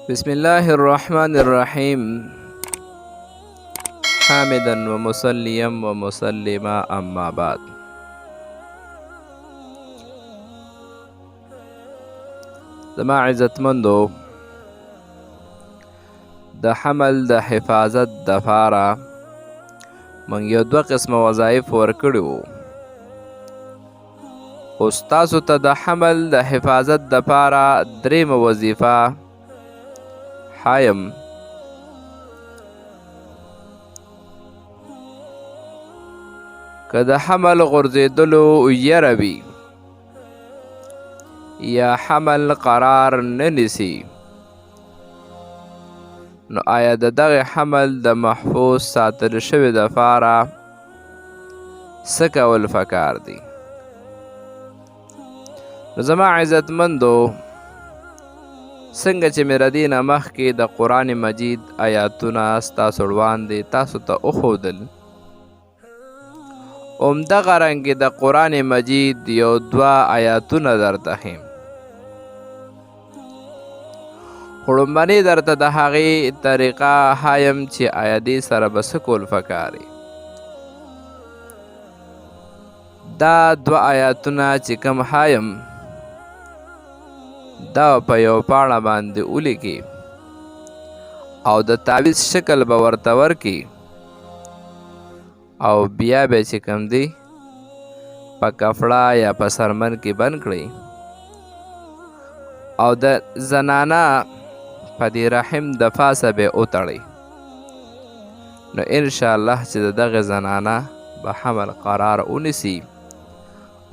بسم الله الرحمن الرحيم حامدا ومصليا ومسلما أما بعد. زما عزتمندو د حمل د حفاظت دپاره موږ یو دوه قسمه وظایف ورکړي وو. اوس تاسو ته د حمل د حفاظت دپاره درېیمه وظیفه حایم. که د حمل غورځېدلو یره وي یا حمل قرار نه نیسي، نو آیا د دغه حمل د محفوظ ساتل شوي دپاره څه کول پکار دي؟ نو زما عزتمندو، څنګه چې مې ردې نه مخکې د قرآن مجید آیاتونه ستاسو وړاندې تاسو ته وښودل، همدغه رنګې د قرآن مجید یو دوه آیاتونه درته ښیم. خو لومبنۍ درته د هغې طریقه ښایم چې آیا دې سره به څه کول پکار وي. دا دوه آیاتونه چې کوم ښایم، دا په یو پاڼه باندې ولیکي او د تعویض شکل به ورته ورکي، او بیا به چې کوم دی په کپړه یا په سرمن کې بند کړئ، او د زنانه په دې رحم د پاسه به وتړئ. نو انشاءالله چې د دغې زنانه به حمل قرار ونیسي،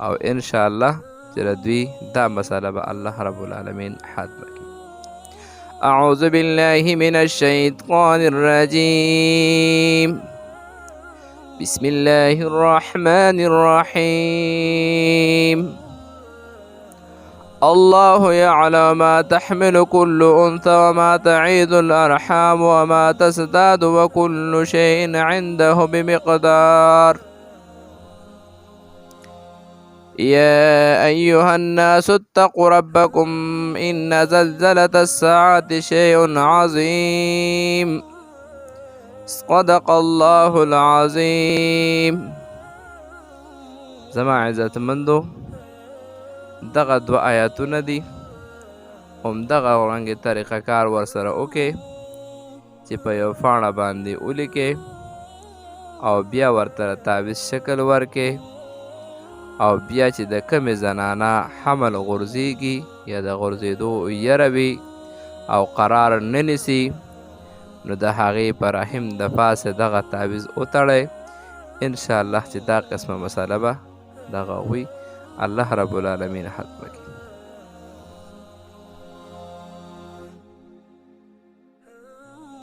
او انشاءالله چې د دوی دا مسله به الله رب العالمین ختمه کړي. اعوذ بالله من الشیطان الرجیم. بسم الله الرحمن الرحيم. الله يعلم ما تحمل كل أنثى وما تعيد الأرحام وما تزداد وكل شيء عنده بمقدار. يا أيها الناس اتقوا ربكم إن زلزلة الساعة شيء عظيم. صدق الله العظیم. زما عزتمندو، دغه دوه آیاتونه دي، همدغه وړاندې طریقه کار ورسره وکړئ چې په یو پاڼه باندې ولیکئ او بیا ورته تعویض شکل ورکړئ، او بیا چې د کمې زنانه حمل غورځېږي یا د غورځېدو یره وي او قرار نه نیسي، نو د هغې په رحم د پاسه دغه تعویض وتړئ. انشاءالله چې دا قسمه مسله به دغه وي الله رب العالمین ختمه کړي.